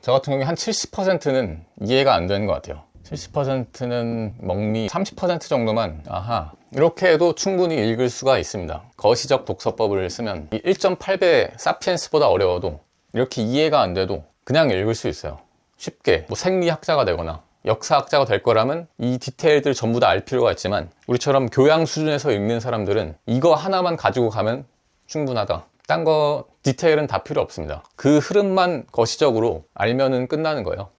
저 같은 경우에 한 70%는 이해가 안 되는 것 같아요. 70%는 멍미, 30% 정도만 아하 이렇게 해도 충분히 읽을 수가 있습니다. 거시적 독서법을 쓰면 이 1.8배 사피엔스보다 어려워도 이렇게 이해가 안 돼도 그냥 읽을 수 있어요. 쉽게 뭐 생리학자가 되거나 역사학자가 될 거라면 이 디테일들 전부 다 알 필요가 있지만 우리처럼 교양 수준에서 읽는 사람들은 이거 하나만 가지고 가면 충분하다. 딴 거 디테일은 다 필요 없습니다. 그 흐름만 거시적으로 알면은 끝나는 거예요.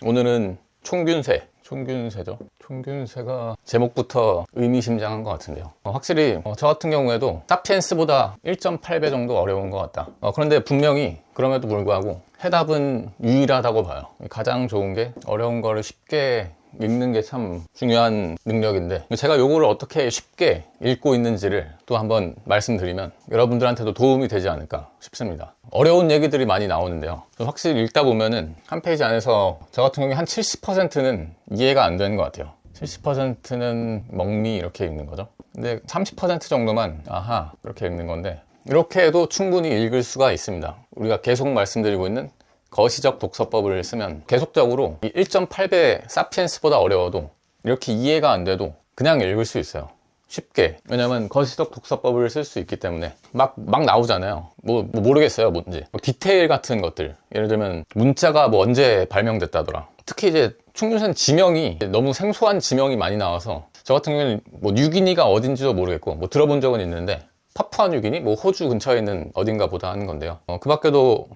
오늘은 총균세죠. 총균세가 제목부터 의미심장한 것 같은데요. 확실히 저 같은 경우에도 사피엔스보다 1.8배 정도 어려운 것 같다. 그런데 분명히 그럼에도 불구하고 해답은 유일하다고 봐요. 가장 좋은 게 어려운 거를 쉽게 읽는 게 참 중요한 능력인데 제가 요거를 어떻게 쉽게 읽고 있는지를 또 한번 말씀드리면 여러분들한테도 도움이 되지 않을까 싶습니다. 어려운 얘기들이 많이 나오는데요. 확실히 읽다 보면은 한 페이지 안에서 저 같은 경우에 한 70%는 이해가 안 되는 것 같아요. 70%는 멍미 이렇게 읽는 거죠. 근데 30% 정도만 아하 이렇게 읽는 건데 이렇게 해도 충분히 읽을 수가 있습니다. 우리가 계속 말씀드리고 있는 거시적 독서법을 쓰면 계속적으로 이 1.8배 사피엔스보다 어려워도 이렇게 이해가 안 돼도 그냥 읽을 수 있어요. 쉽게. 왜냐면 거시적 독서법을 쓸 수 있기 때문에 막 나오잖아요. 뭐 모르겠어요, 뭔지. 디테일 같은 것들. 예를 들면 문자가 뭐 언제 발명됐다더라. 특히 이제 충균세는 지명이 너무 생소한 지명이 많이 나와서 저 같은 경우에는 뭐 뉴기니가 어딘지도 모르겠고 뭐 들어본 적은 있는데 파푸아뉴기니? 뭐 호주 근처에 있는 어딘가 보다 하는 건데요. 그 밖에도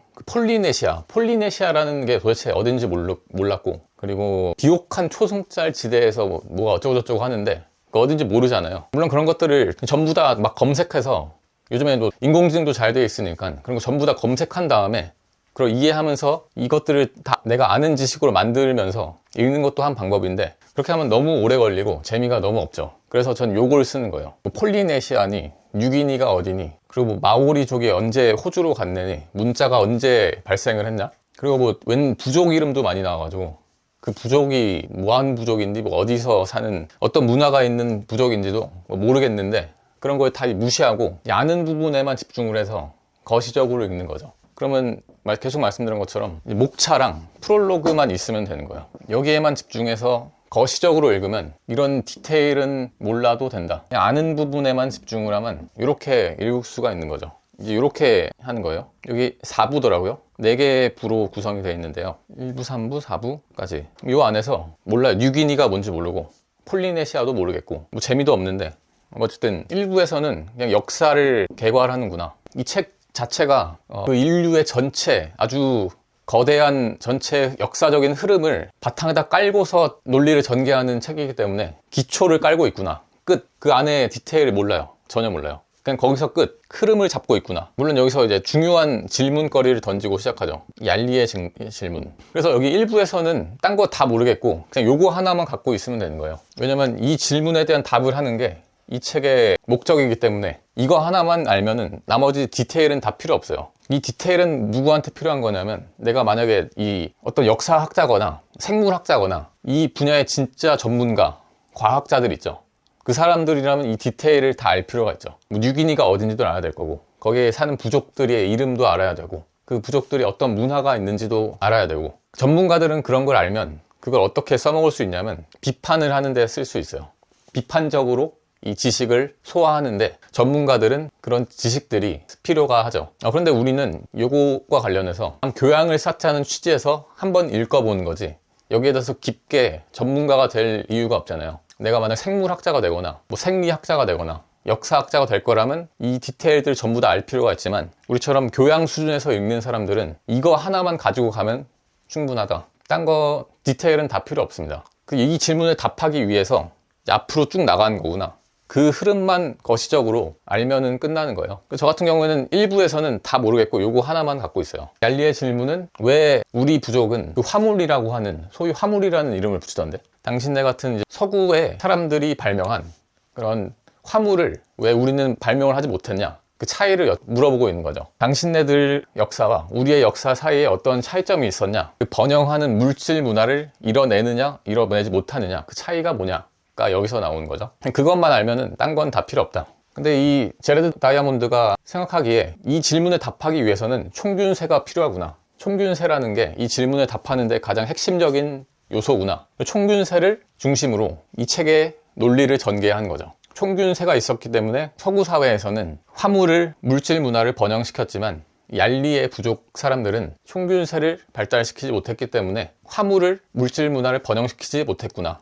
폴리네시아라는 게 도대체 어딘지 몰랐고 그리고 비옥한 초승달 지대에서 뭐가 어쩌고저쩌고 하는데 어딘지 모르잖아요. 물론 그런 것들을 전부 다 막 검색해서 요즘에도 인공지능도 잘 되어 있으니까 그런 거 전부 다 검색한 다음에 그걸 이해하면서 이것들을 다 내가 아는 지식으로 만들면서 읽는 것도 한 방법인데 그렇게 하면 너무 오래 걸리고 재미가 너무 없죠. 그래서 전 요걸 쓰는 거예요. 뭐 폴리네시아니, 뉴기니가 어디니, 그리고 뭐 마오리족이 언제 호주로 갔느니, 문자가 언제 발생을 했냐, 그리고 뭐 웬 부족 이름도 많이 나와가지고 그 부족이 뭐한 부족인지 뭐 어디서 사는 어떤 문화가 있는 부족인지도 뭐 모르겠는데 그런 걸 다 무시하고 아는 부분에만 집중을 해서 거시적으로 읽는 거죠. 그러면 계속 말씀드린 것처럼 목차랑 프롤로그만 있으면 되는 거예요. 여기에만 집중해서 거시적으로 읽으면 이런 디테일은 몰라도 된다. 그냥 아는 부분에만 집중을 하면 이렇게 읽을 수가 있는 거죠. 이제 이렇게 하는 거예요. 여기 4부더라고요. 4개의 부로 구성이 되어 있는데요. 1부, 3부, 4부까지. 이 안에서 몰라요. 뉴기니가 뭔지 모르고 폴리네시아도 모르겠고 뭐 재미도 없는데 어쨌든 1부에서는 그냥 역사를 개괄하는구나. 이 책 자체가 그 인류의 전체 아주 거대한 전체 역사적인 흐름을 바탕에다 깔고서 논리를 전개하는 책이기 때문에 기초를 깔고 있구나. 끝. 그 안에 디테일을 몰라요. 전혀 몰라요. 그냥 거기서 끝. 흐름을 잡고 있구나. 물론 여기서 이제 중요한 질문거리를 던지고 시작하죠. 얄리의 질문. 그래서 여기 1부에서는 딴 거 다 모르겠고 그냥 요거 하나만 갖고 있으면 되는 거예요. 왜냐면 이 질문에 대한 답을 하는 게 이 책의 목적이기 때문에 이거 하나만 알면은 나머지 디테일은 다 필요 없어요. 이 디테일은 누구한테 필요한 거냐면 내가 만약에 이 어떤 역사학자거나 생물학자거나 이 분야의 진짜 전문가, 과학자들 있죠. 그 사람들이라면 이 디테일을 다 알 필요가 있죠. 뭐 뉴기니가 어딘지도 알아야 될 거고 거기에 사는 부족들의 이름도 알아야 되고 그 부족들이 어떤 문화가 있는지도 알아야 되고 전문가들은 그런 걸 알면 그걸 어떻게 써먹을 수 있냐면 비판을 하는 데 쓸 수 있어요. 비판적으로 이 지식을 소화하는데 전문가들은 그런 지식들이 필요가 하죠. 그런데 우리는 요거과 관련해서 교양을 쌓자는 취지에서 한번 읽어보는 거지 여기에 대해서 깊게 전문가가 될 이유가 없잖아요. 내가 만약 생물학자가 되거나 뭐 생리학자가 되거나 역사학자가 될 거라면 이 디테일들 전부 다 알 필요가 있지만 우리처럼 교양 수준에서 읽는 사람들은 이거 하나만 가지고 가면 충분하다. 딴 거 디테일은 다 필요 없습니다. 이 질문을 답하기 위해서 앞으로 쭉 나가는 거구나. 그 흐름만 거시적으로 알면은 끝나는 거예요. 저 같은 경우에는 1부에서는 다 모르겠고 요거 하나만 갖고 있어요. 얄리의 질문은 왜 우리 부족은 그 화물이라고 하는 소위 화물이라는 이름을 붙이던데 당신네 같은 이제 서구의 사람들이 발명한 그런 화물을 왜 우리는 발명을 하지 못했냐 그 차이를 물어보고 있는 거죠. 당신네들 역사와 우리의 역사 사이에 어떤 차이점이 있었냐 그 번영하는 물질 문화를 이뤄내느냐 이뤄내지 못하느냐 그 차이가 뭐냐 여기서 나오는 거죠. 그것만 알면은 딴 건 다 필요 없다. 근데 이 제레드 다이아몬드가 생각하기에 이 질문에 답하기 위해서는 총균세가 필요하구나. 총균세라는 게 이 질문에 답하는데 가장 핵심적인 요소구나. 총균세를 중심으로 이 책의 논리를 전개한 거죠. 총균세가 있었기 때문에 서구 사회에서는 화물을 물질 문화를 번영시켰지만 얄리의 부족 사람들은 총균세를 발달시키지 못했기 때문에 화물을 물질 문화를 번영시키지 못했구나.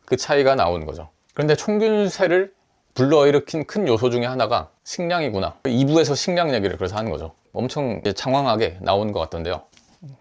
그 차이가 나오는 거죠. 그런데 총균세를 불러일으킨 큰 요소 중에 하나가 식량이구나. 2부에서 식량 얘기를 그래서 하는 거죠. 엄청 장황하게 나오는 것 같던데요.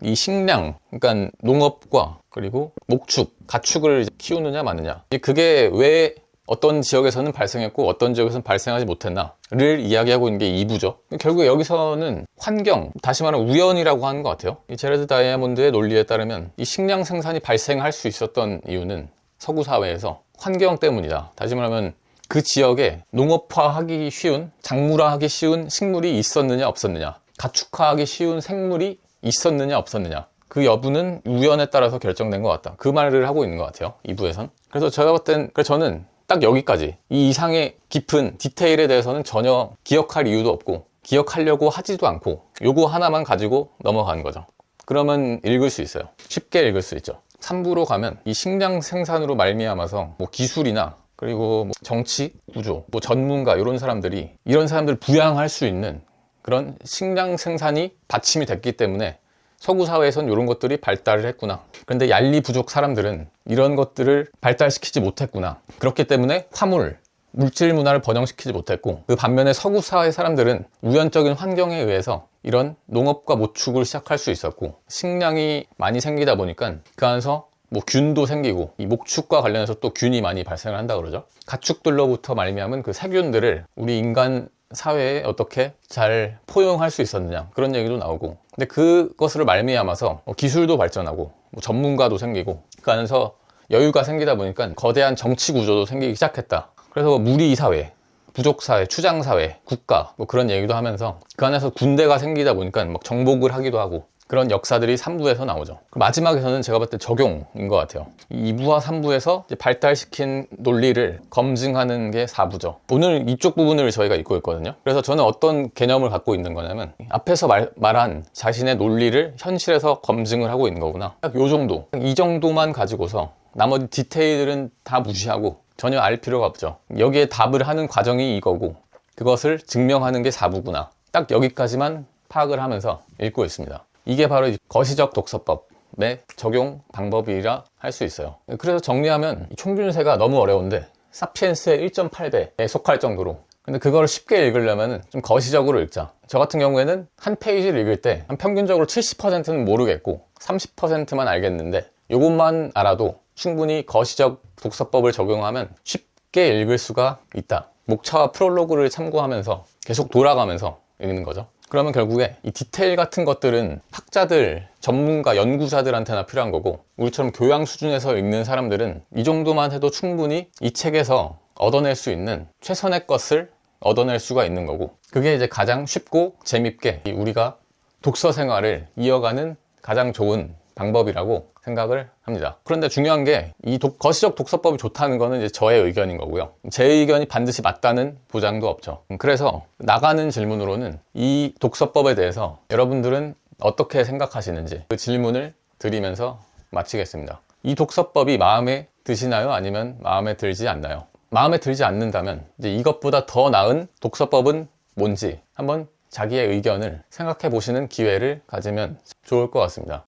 이 식량, 그러니까 농업과 그리고 목축, 가축을 키우느냐 마느냐, 그게 왜 어떤 지역에서는 발생했고 어떤 지역에서는 발생하지 못했나를 이야기하고 있는 게 2부죠. 결국 여기서는 환경, 다시 말하면 우연이라고 하는 것 같아요. 이 제레드 다이아몬드의 논리에 따르면 이 식량 생산이 발생할 수 있었던 이유는 서구 사회에서 환경 때문이다. 다시 말하면 그 지역에 농업화하기 쉬운, 작물화하기 쉬운 식물이 있었느냐 없었느냐, 가축화하기 쉬운 생물이 있었느냐 없었느냐, 그 여부는 우연에 따라서 결정된 것 같다. 그 말을 하고 있는 것 같아요, 2부에선. 그래서 제가 볼 땐, 저는 딱 여기까지, 이 이상의 깊은 디테일에 대해서는 전혀 기억할 이유도 없고 기억하려고 하지도 않고 요거 하나만 가지고 넘어가는 거죠. 그러면 읽을 수 있어요. 쉽게 읽을 수 있죠. 3부로 가면 이 식량 생산으로 말미암아서 뭐 기술이나 그리고 뭐 정치, 구조, 뭐 전문가 이런 사람들을 부양할 수 있는 그런 식량 생산이 받침이 됐기 때문에 서구 사회에선 이런 것들이 발달을 했구나. 그런데 얄리 부족 사람들은 이런 것들을 발달시키지 못했구나. 그렇기 때문에 화물, 물질 문화를 번영시키지 못했고, 그 반면에 서구 사회 사람들은 우연적인 환경에 의해서 이런 농업과 모축을 시작할 수 있었고, 식량이 많이 생기다 보니까 그 안에서 뭐 균도 생기고, 이 목축과 관련해서 또 균이 많이 발생을 한다 그러죠. 가축들로부터 말미암은 그 세균들을 우리 인간 사회에 어떻게 잘 포용할 수 있었느냐, 그런 얘기도 나오고, 근데 그것으로 말미암아서 기술도 발전하고 뭐 전문가도 생기고 그 안에서 여유가 생기다 보니까 거대한 정치 구조도 생기기 시작했다. 그래서 무리 사회, 부족 사회, 추장 사회, 국가 뭐 그런 얘기도 하면서 그 안에서 군대가 생기다 보니까 막 정복을 하기도 하고 그런 역사들이 3부에서 나오죠. 마지막에서는 제가 봤을 때 적용인 것 같아요. 2부와 3부에서 발달시킨 논리를 검증하는 게 4부죠. 오늘 이쪽 부분을 저희가 읽고 있거든요. 그래서 저는 어떤 개념을 갖고 있는 거냐면 앞에서 말한 자신의 논리를 현실에서 검증을 하고 있는 거구나. 딱 요 정도, 이 정도만 가지고서 나머지 디테일들은 다 무시하고 전혀 알 필요가 없죠. 여기에 답을 하는 과정이 이거고 그것을 증명하는 게 4부구나. 딱 여기까지만 파악을 하면서 읽고 있습니다. 이게 바로 거시적 독서법의 적용 방법이라 할 수 있어요. 그래서 정리하면 총균세가 너무 어려운데 사피엔스의 1.8배에 속할 정도로, 근데 그거를 쉽게 읽으려면 좀 거시적으로 읽자. 저 같은 경우에는 한 페이지를 읽을 때 한 평균적으로 70%는 모르겠고 30%만 알겠는데 요것만 알아도 충분히 거시적 독서법을 적용하면 쉽게 읽을 수가 있다. 목차와 프롤로그를 참고하면서 계속 돌아가면서 읽는 거죠. 그러면 결국에 이 디테일 같은 것들은 학자들, 전문가, 연구자들한테나 필요한 거고, 우리처럼 교양 수준에서 읽는 사람들은 이 정도만 해도 충분히 이 책에서 얻어낼 수 있는 최선의 것을 얻어낼 수가 있는 거고, 그게 이제 가장 쉽고 재밌게 우리가 독서 생활을 이어가는 가장 좋은 방법이라고 생각을 합니다. 그런데 중요한 게 이 거시적 독서법이 좋다는 거는 이제 저의 의견인 거고요. 제 의견이 반드시 맞다는 보장도 없죠. 그래서 나가는 질문으로는 이 독서법에 대해서 여러분들은 어떻게 생각하시는지 그 질문을 드리면서 마치겠습니다. 이 독서법이 마음에 드시나요? 아니면 마음에 들지 않나요? 마음에 들지 않는다면 이제 이것보다 더 나은 독서법은 뭔지 한번 자기의 의견을 생각해 보시는 기회를 가지면 좋을 것 같습니다.